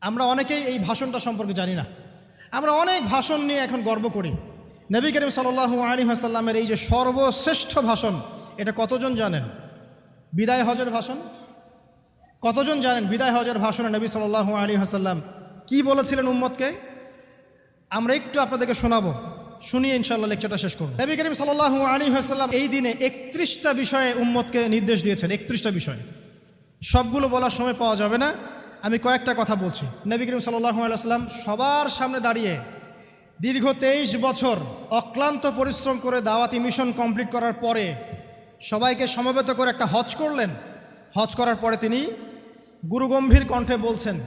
আমরা অনেকেই এই ভাষণটা সম্পর্কে জানি না। আমরা অনেক ভাষণ নিয়ে এখন গর্ব করি। নবী করিম সাল্লাল্লাহু আলাইহি ওয়াসাল্লামের এই যে সর্বশ্রেষ্ঠ ভাষণ, এটা কতজন জানেন? বিদায় হজের ভাষণ। কতজন জানেন বিদায় হজের ভাষণে নবী সাল্লাল্লাহু আলাইহি ওয়াসাল্লাম কী বলেছিলেন উম্মতকে? আমরা একটু আপনাদেরকে শোনাবো, শুনিয়ে ইনশাআল্লাহ লেকচারটা শেষ করব। নবী করিম সাল্লাল্লাহু আলাইহি ওয়াসাল্লাম এই দিনে 31টা বিষয়ে উম্মতকে নির্দেশ দিয়েছেন। 31টা বিষয়, সবগুলো বলার সময় পাওয়া যাবে না, আমি কয়েকটা কথা বলছি। নবী করিম সাল্লাল্লাহু আলাইহি ওয়াসাল্লাম সবার সামনে দাঁড়িয়ে দীর্ঘ 23 বছর অক্লান্ত পরিশ্রম করে দাওয়াতি মিশন কমপ্লিট করার পরে সবাইকে সমবেত করে একটা হজ করলেন। হজ করার পরে তিনি গুরুগম্ভীর কণ্ঠে বলছেন,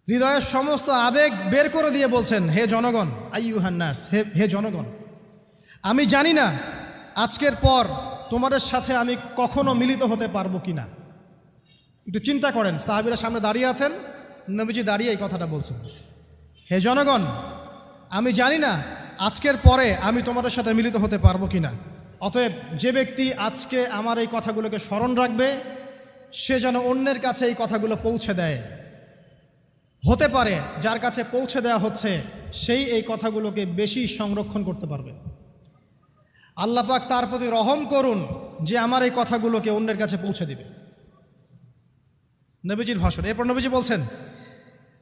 হৃদয়ের সমস্ত আবেগ বের করে দিয়ে বলছেন, হে জনগণ, আইয়ুহান নাস, হে জনগণ, আমি জানি না আজকের পর তোমাদের সাথে আমি কখনো মিলিত হতে পারবো কিনা। একটু চিন্তা করেন, সাহাবীরা সামনে দাঁড়িয়ে আছেন, নবীজি দাঁড়িয়ে এই কথাটা বলছেন, হে জনগণ, আমি জানি না আজকের পরে আমি তোমাদের সাথে মিলিত হতে পারবো কিনা। অতএব যে ব্যক্তি আজকে আমার এই কথাগুলোকে স্মরণ রাখবে, সে যেন অন্যের কাছে এই কথাগুলো পৌঁছে দেয়। হতে পারে যার কাছে পৌঁছে দেওয়া হচ্ছে সেই এই কথাগুলোকে বেশি সংরক্ষণ করতে পারবে। আল্লাহ পাক তার প্রতি রহম করুন যে আমার এই কথাগুলোকে অন্যের কাছে পৌঁছে দিবে। নবীজির ভাষণ। এরপর নবীজি বলছেন,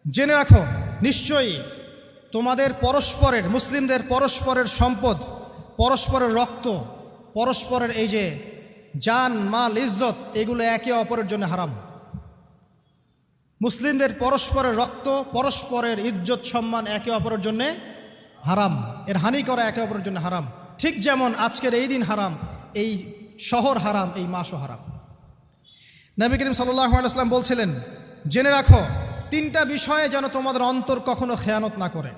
জেনে রাখো নিশ্চয়ই তোমাদের পরস্পরের, মুসলিমদের পরস্পরের সম্পদ, পরস্পরের রক্ত, পরস্পরের এই যে জান, মাল, ইজ্জত, এগুলো একে অপরের জন্য হারাম। মুসলিমদের পরস্পরের রক্ত, পরস্পরের ইজ্জত, সম্মান একে অপরের জন্য হারাম। এর হানি করা একে অপরের জন্য হারাম। ঠিক যেমন আজকের এই দিন হারাম, এই শহর হারাম, এই মাসও হারাম। নবী করিম সাল্লাল্লাহু আলাইহি ওয়াসাল্লাম বলছিলেন, জেনে রাখো 3টা বিষয়ে যেন তোমাদের অন্তর কখনো খেয়ানত না করে।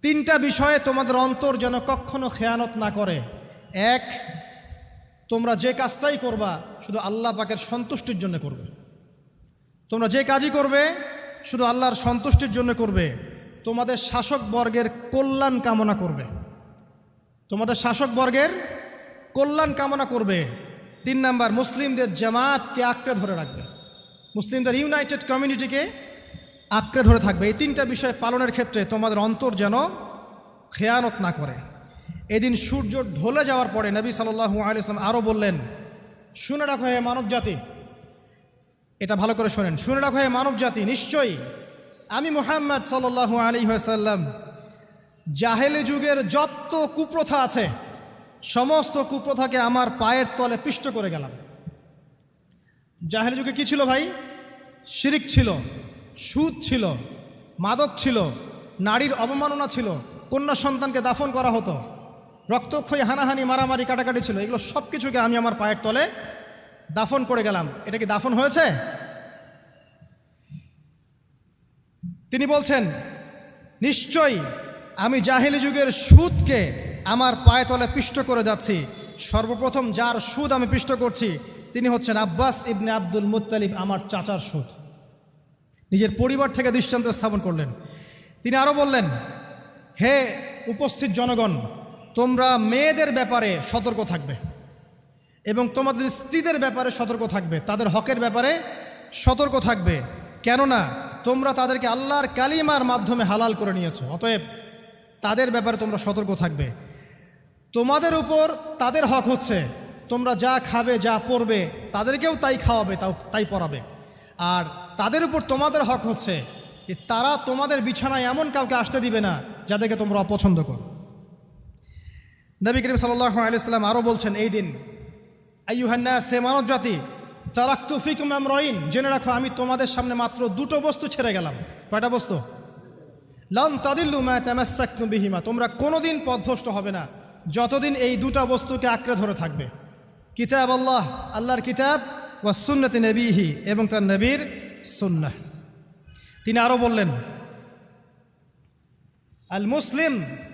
3টা বিষয়ে তোমাদের অন্তর যেন কখনো খেয়ানত না করে। 1, তোমরা যে কাজটাই করবা শুধু আল্লাহ পাকের সন্তুষ্টির জন্য করবে। তোমরা যে কাজই করবে শুধু আল্লাহর সন্তুষ্টির জন্য করবে। তোমাদের শাসকবর্গের কল্যাণ কামনা করবে। তোমাদের শাসকবর্গের কল্যাণ কামনা করবে। 3 নাম্বার, মুসলিমদের জামাতকে আঁকড়ে ধরে রাখবে। মুসলিমদের ইউনাইটেড কমিউনিটিকে আঁকড়ে ধরে থাকবে। এই 3টা বিষয় পালনের ক্ষেত্রে তোমাদের অন্তর যেন খেয়ানত না করে। এদিন সূর্য ঢলে যাওয়ার পরে নবী সাল্লাল্লাহু আলাইহি ওয়াসাল্লাম আরও বললেন, শুনে রাখো হে মানব জাতি, এটা ভালো করে শোনেন, শুনে রাখো হে মানব জাতি, নিশ্চয়ই আমি মুহাম্মদ সাল্লাল্লাহু আলাইহি ওয়াসাল্লাম জাহেলি যুগের যত কুপ্রথা আছে সমস্ত কুপ্রথাকে আমার পায়ের তলে পিষ্ট করে গেলাম। জাহেলি যুগে কি ছিল ভাই? শিরিক ছিল, সুদ ছিল, মাদক ছিল, নারীর অবমাননা ছিল, কন্যা সন্তানকে দাফন করা হতো, রক্তক্ষয়ী, হানাহানি, মারামারি, কাটাকাটি ছিল। এগুলো সব কিছুকে আমি আমার পায়ের তলে দাফন করে গেলাম। এটা কি দাফন হয়েছে? তিনি বলছেন, নিশ্চয়ই আমি জাহেলি যুগের সুদকে আমার পায়ে তলে পিষ্ট করে যাচ্ছি। সর্বপ্রথম যার সুদ আমি পিষ্ট করছি তিনি হচ্ছেন আব্বাস ইবনে আব্দুল মুত্তালিব, আমার চাচার সুদ। নিজের পরিবার থেকে দৃষ্টান্ত স্থাপন করলেন। তিনি আরও বললেন, হে উপস্থিত জনগণ, তোমরা মেয়েদের ব্যাপারে সতর্ক থাকবে এবং তোমাদের স্ত্রীদের ব্যাপারে সতর্ক থাকবে, তাদের হকের ব্যাপারে সতর্ক থাকবে, কেননা তোমরা তাদেরকে আল্লাহর কালিমার মাধ্যমে হালাল করে নিয়েছো। অতএব তাদের ব্যাপারে তোমরা সতর্ক থাকবে। তোমাদের উপর তাদের হক হচ্ছে তোমরা যা খাবে, যা পরবে, তাদেরকেও তাই খাওয়াবে, তাই পরাবে। আর তাদের উপর তোমাদের হক হচ্ছে যে তারা তোমাদের বিছানায় এমন কাউকে আসতে দিবে না যাদেরকে তোমরা অপছন্দ করো। নবী করিম সাল্লাল্লাহু আলাইহি ওয়াসাল্লাম আরও বলছেন, এই দিন, আইয়ুহান নাস, হে মানব জাতি, তারাকতু ফিকুম আমরাইন, জেনে রাখো আমি তোমাদের সামনে মাত্র 2টো বস্তু ছেড়ে গেলাম। কয়টা বস্তু? লান তাদিল্লু মা তামাসসাকতুম বিহিমা, তোমরা কোনোদিন পথভ্রষ্ট হবে না যতদিন এই 2টা বস্তুকে আঁকড়ে ধরে থাকবে। কিতাব আল্লাহ, আল্লাহর কিতাব, ওয়া সুন্নতি নবীহি, এবং তার নবীর সুন্নাহ। তিনি আরও বললেন, আল মুসলিম,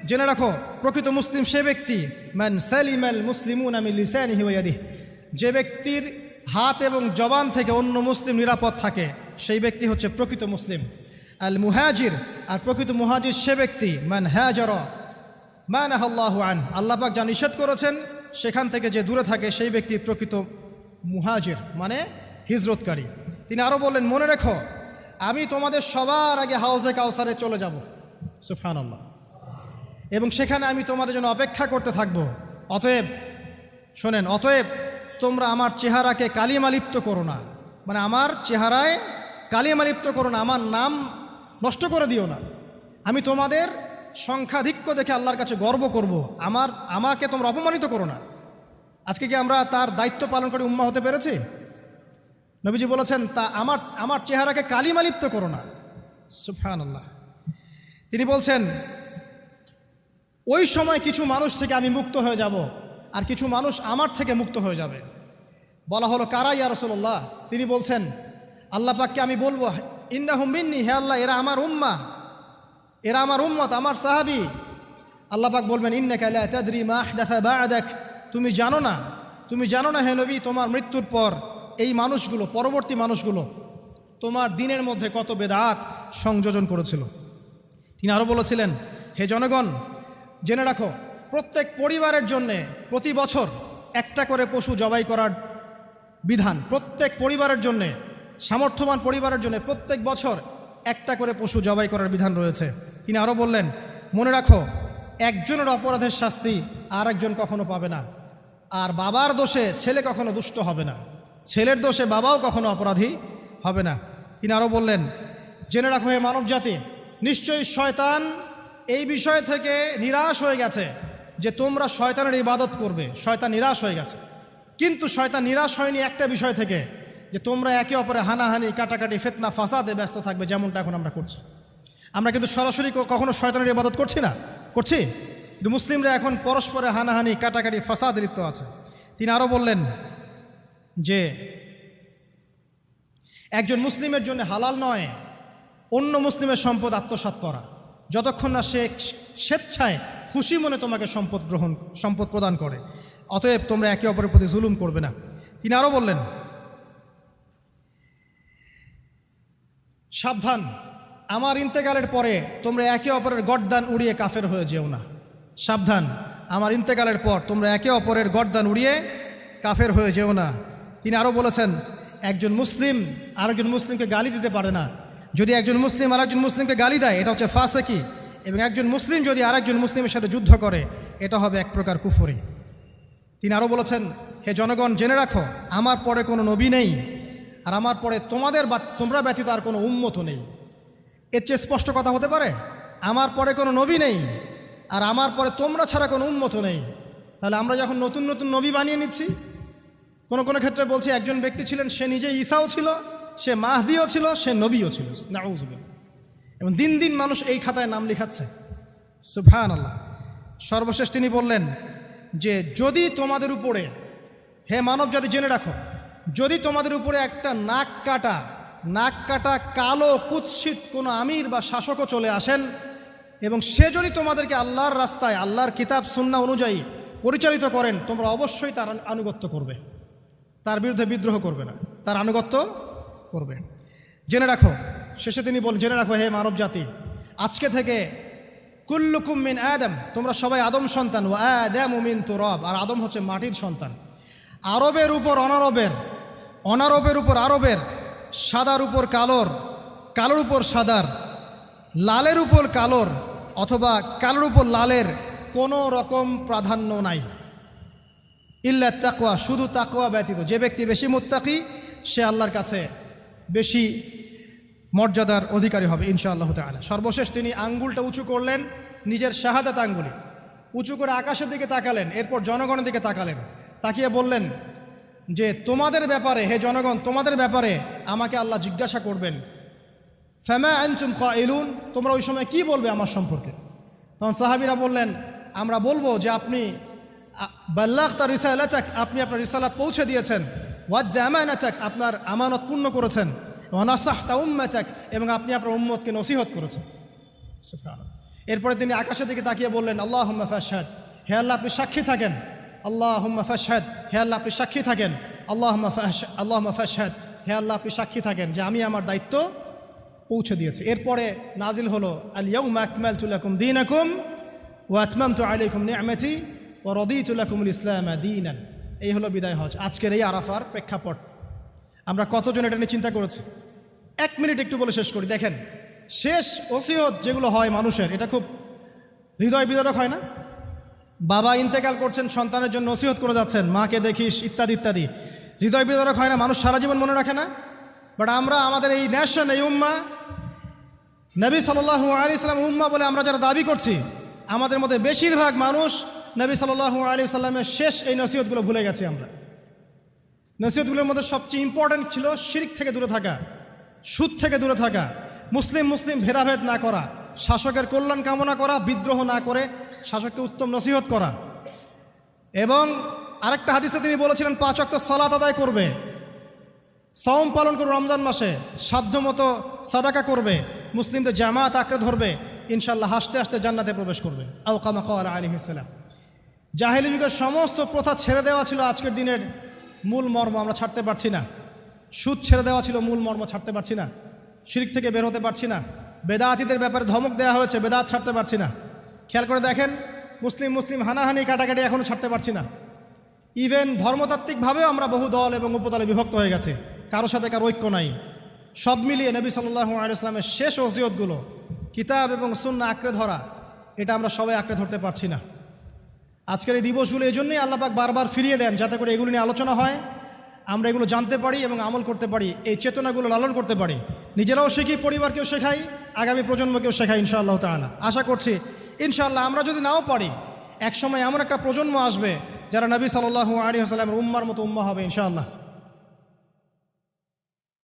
জেনে রাখো প্রকৃত মুসলিম সে ব্যক্তি, মান সালিমাল মুসলিমুনা মিন লিসানিহি ওয়া ইয়াদিহি, যে ব্যক্তির হাত এবং জবান থেকে অন্য মুসলিম নিরাপদ থাকে সেই ব্যক্তি হচ্ছে প্রকৃত মুসলিম। আল মুহাজির, আর প্রকৃত মুহাজির সে ব্যক্তি, মান হাজারা মা নাহাল্লাহু আন, আল্লাহ পাক যা নিষেধ করেছেন সেখান থেকে যে দূরে থাকে সেই ব্যক্তি প্রকৃত মুহাজির, মানে হিজরতকারী। তিনি আরও বললেন, মনে রেখো আমি তোমাদের সবার আগে হাউজে কাউসারে চলে যাব, সুবহানাল্লাহ, এবং সেখানে আমি তোমাদের জন্য অপেক্ষা করতে থাকব। অতএব শোনেন, অতএব তোমরা আমার চেহারাকে কালিমালিপ্ত করো না, মানে আমার চেহারায় কালিমালিপ্ত করো না, আমার নাম নষ্ট করে দিও না। আমি তোমাদের সংখ্যাধিক্য দেখে আল্লাহর কাছে গর্ব করব, আমাকে তোমরা অপমানিত করো না। আজকে কি আমরা তার দায়িত্ব পালন করে উম্মাহ হতে পেরেছি? নবীজি বলেছেন, তা আমার চেহারাকে কালিমালিপ্ত করো না, সুবহানাল্লাহ। তিনি বলছেন, ওই সময় কিছু মানুষ থেকে আমি মুক্ত হয়ে যাব, আর কিছু মানুষ আমার থেকে মুক্ত হয়ে যাবে। বলা হলো, কারা ইয়া রাসূলুল্লাহ? তিনি বলছেন, আল্লাহ পাককে আমি বলবো, ইন্নাহুম মিন্নি, হে আল্লাহ, এরা আমার উম্মাহ, এরা আমার উম্মত, আমার সাহাবী। আল্লাহ পাক বলবেন, ইন্নাকা লা তাদরি মা আহদাসা বা'দাক, তুমি জানো না হে নবী, তোমার মৃত্যুর পর এই মানুষগুলো, পরবর্তী মানুষগুলো তোমার দিনের মধ্যে কত বেদাত সংযোজন করেছিল। তিনি আরও বলেছিলেন, হে জনগণ, জেনে রাখো, প্রত্যেক পরিবারের জন্যে প্রতি বছর একটা করে পশু জবাই করার বিধান, প্রত্যেক পরিবারের জন্যে, সামর্থ্যবান পরিবারের জন্য প্রত্যেক বছর একটা করে পশু জবাই করার বিধান রয়েছে। তিনি আরও বললেন, মনে রাখো, একজনের অপরাধের শাস্তি আর একজন কখনো পাবে না, আর বাবার দোষে ছেলে কখনো দুষ্ট হবে না, ছেলের দোষে বাবাও কখনো অপরাধী হবে না। তিনি আরও বললেন, জেনে রাখো হে মানব জাতি, নিশ্চয়ই শয়তান এই বিষয় থেকে নিরাশ হয়ে গেছে যে তোমরা শয়তানের ইবাদত করবে। শয়তান নিরাশ হয়ে গেছে, কিন্তু শয়তান নিরাশ হয়নি একটা বিষয় থেকে, যে তোমরা একে অপরে হানাহানি, কাটাকাটি, ফিতনা, ফাসাদে ব্যস্ত থাকবে, যেমনটা এখন আমরা করছি। আমরা কিন্তু সরাসরি কখনো শয়তানের ইবাদত করছি কিন্তু মুসলিমরা এখন পরস্পরে হানাহানি, কাটাকাটি, ফাসাদে লিপ্ত আছে। তিনি আরও বললেন যে একজন মুসলিমের জন্য হালাল নয় অন্য মুসলিমের সম্পদ আত্মসাৎ করা, যতক্ষণ না সে স্বেচ্ছায় খুশি মনে তোমাকে সম্পদ প্রদান করে। অতএব তোমরা একে অপরের প্রতি জুলুম করবে না। তিনি আরও বললেন, সাবধান, আমার ইন্তেকালের পরে তোমরা একে অপরের গর্দান উড়িয়ে কাফের হয়ে যেও না। সাবধান, আমার ইন্তেকালের পর তোমরা একে অপরের গর্দান উড়িয়ে কাফের হয়ে যেও না। তিনি আরও বলেছেন, একজন মুসলিম আরেকজন মুসলিমকে গালি দিতে পারে না। যদি একজন মুসলিম আরেকজন মুসলিমকে গালি দেয়, এটা হচ্ছে ফাসেকি, এবং একজন মুসলিম যদি আরেকজন মুসলিমের সাথে যুদ্ধ করে, এটা হবে এক প্রকার কুফরি। তিনি আরও বলেছেন, হে জনগণ, জেনে রাখো, আমার পরে কোনো নবী নেই, আর আমার পরে তোমরা ব্যতীত আর কোনো উম্মতও নেই। এর চেয়ে স্পষ্ট কথা হতে পারে? আমার পরে কোনো নবী নেই, আর আমার পরে তোমরা ছাড়া কোনো উম্মতও নেই। তাহলে আমরা যখন নতুন নতুন নবী বানিয়ে নিচ্ছি, কোনো ক্ষেত্রে বলছি একজন ব্যক্তি ছিলেন, সে নিজে ঈসাও ছিল, সে মাহদিও ছিল, সে নবীও ছিল, নাউযুবিল্লাহ। এবং দিন দিন মানুষ এই খাতায় নাম লিখাচ্ছে, সুবহানাল্লাহ। সর্বশেষ তিনি বললেন যে যদি তোমাদের উপরে, হে মানব জাতি জেনে রাখো, যদি তোমাদের উপরে একটা নাক কাটা কালো কুৎসিত কোনো আমির বা শাসকও চলে আসেন, এবং সে যদি তোমাদেরকে আল্লাহর রাস্তায়, আল্লাহর কিতাব সুন্নাহ অনুযায়ী পরিচালিত করেন, তোমরা অবশ্যই তার আনুগত্য করবে, তার বিরুদ্ধে বিদ্রোহ করবে না, তার আনুগত্য করবে। জেনে রাখো, শেষে তিনি বলেন, জেনে রাখো হে মানব জাতি, আজকে থেকে কুল্লুকুম মিন আদম, তোমরা সবাই আদম সন্তান, ও আদামু মিন তুরাব, আর আদম হচ্ছে মাটির সন্তান। আরবের উপর অনারবের, অনারবের উপর আরবের, সাদার উপর কালোর, কালোর উপর সাদার, লালের উপর কালোর, অথবা কালোর উপর লালের কোনো রকম প্রাধান্য নাই। ইল্লা তাকওয়া, শুধু তাকওয়া ব্যতীত। যে ব্যক্তি বেশি মুত্তাকি, সে আল্লাহর কাছে বেশি মর্যাদার অধিকারী হবে ইনশাআল্লাহ তাআলা। সর্বশেষ তিনি আঙ্গুলটা উঁচু করলেন, নিজের শাহাদাত আঙ্গুলি উঁচু করে আকাশের দিকে তাকালেন, এরপর জনগণের দিকে তাকালেন, তাকিয়ে বললেন যে তোমাদের ব্যাপারে, হে জনগণ, তোমাদের ব্যাপারে আমাকে আল্লাহ জিজ্ঞাসা করবেন, ফামা আনতুম কাইলুন, তোমরা ওই সময় কি বলবে আমার সম্পর্কে? তখন সাহাবীরা বললেন, আমরা বলবো যে আপনি বাল্লাগতা রিসালাতাক, আপনি আপনার রিসালাত পৌঁছে দিয়েছেন, ওয়াজ্জা আমানাতাক, আপনার আমানত পূর্ণ করেছেন, ওয়া নাসাহতা উম্মাতাক, এবং আপনি আপনার উম্মতকে নসিহত করেছেন। সুবহানাল্লাহ। এরপরে তিনি আকাশের দিকে তাকিয়ে বললেন, আল্লাহুম্মা ফাশহাদ, হে আল্লাহ আপনি সাক্ষী থাকেন, আল্লাহুম্মা ফাশহাদ, হে আল্লাহ আপনি সাক্ষী থাকেন, আল্লাহুম্মা ফাশহাদ, হে আল্লাহ আপনি সাক্ষী থাকেন যে আমি আমার দায়িত্ব পৌঁছে দিয়েছি। এরপরে নাজিল হলো, আল ইয়াউমা আকমালতু লাকুম দীনাকুম ওয়া আতমামতু আলাইকুম নি'মাতি ওয়া রাদিতু লাকুমুল ইসলামা দীনান। এই হলো বিদায় হজ। আজকের এই আরাফার প্রেক্ষাপট আমরা কতজন এটা নিয়ে চিন্তা করেছি? 1 মিনিট একটু বলে শেষ করি। দেখেন, শেষ ওসিয়ত যেগুলো হয় মানুষের, এটা খুব হৃদয় বিদারক হয় না? বাবা ইন্তেকাল করছেন, সন্তানের জন্য ওসিয়ত করে যাচ্ছেন, মাকে দেখিস ইত্যাদি ইত্যাদি, হৃদয় বিদারক হয় না? মানুষ সারা জীবন মনে রাখে না? বাট আমরা আমাদের এই ন্যাশন, এই উম্মা, নবী সাল্লাল্লাহু আলাইহি সাল্লাম উম্মা বলে আমরা যারা দাবি করছি, আমাদের মধ্যে বেশিরভাগ মানুষ নবী সাল্লাল্লাহু আলাইহি সাল্লামের শেষ এই নসিহতগুলো ভুলে গেছি আমরা। নসিহতগুলোর মধ্যে সবচেয়ে ইম্পর্ট্যান্ট ছিল শিরক থেকে দূরে থাকা, সুদ থেকে দূরে থাকা, মুসলিম ভেদাভেদ না করা, শাসকের কল্যাণ কামনা করা, বিদ্রোহ না করে শাসককে উত্তম নসিহত করা। এবং আরেকটা হাদিসে তিনি বলেছিলেন 5 ওয়াক্ত সালাত আদায় করবে, সাওম পালন করবে, রমজান মাসে সাধ্যমতো সাদাকা করবে, মুসলিমদের জামাত আঁকড়ে ধরবে, ইনশাল্লাহ হাসতে হাসতে জান্নাতে প্রবেশ করবে। আও কামা ক্বালা আলাইহিস সালাম। জাহেলি যুগের সমস্ত প্রথা ছেড়ে দেওয়া ছিল আজকের দিনের মূল মর্ম, আমরা ছাড়তে পারছি না। সুদ ছেড়ে দেওয়া ছিল মূল মর্ম, ছাড়তে পারছি না। শিরক থেকে বের হতে পারছি না। বেদাতীদের ব্যাপারে ধমক দেওয়া হয়েছে, বেদাত ছাড়তে পারছি না। খেয়াল করে দেখেন, মুসলিম হানাহানি কাটাকাটি এখনও ছাড়তে পারছি না। ইভেন ধর্মতাত্ত্বিকভাবেও আমরা বহু দল এবং উপদলে বিভক্ত হয়ে গেছে, কারো সাথে কারো ঐক্য নাই। সব মিলিয়ে নবী সাল্লাল্লাহু আলাইহি ওয়াসাল্লামের শেষ ওসিয়তগুলো, কিতাব এবং সুন্নাহ আঁকড়ে ধরা, এটা আমরা সবাই আঁকড়ে ধরতে পারছি না। আজকের এই দিবসগুলো এই জন্যই আল্লাহ পাক বারবার ফিরিয়ে দেন, যাতে করে এগুলো নিয়ে আলোচনা হয়, আমরা এগুলো জানতে পারি এবং আমল করতে পারি, এই চেতনাগুলো লালন করতে পারি, নিজেরাও শিখি, পরিবারকেও শেখাই, আগামী প্রজন্মকেও শেখাই ইনশাআল্লাহ তাআলা। আশা করছি ইনশাআল্লাহ আমরা যদি নাও পারি, একসময় এমন একটা প্রজন্ম আসবে যারা নবী সাল্লাল্লাহু আলাইহি ওয়াসাল্লামের উম্মার মতো উম্মা হবে ইনশাআল্লাহ।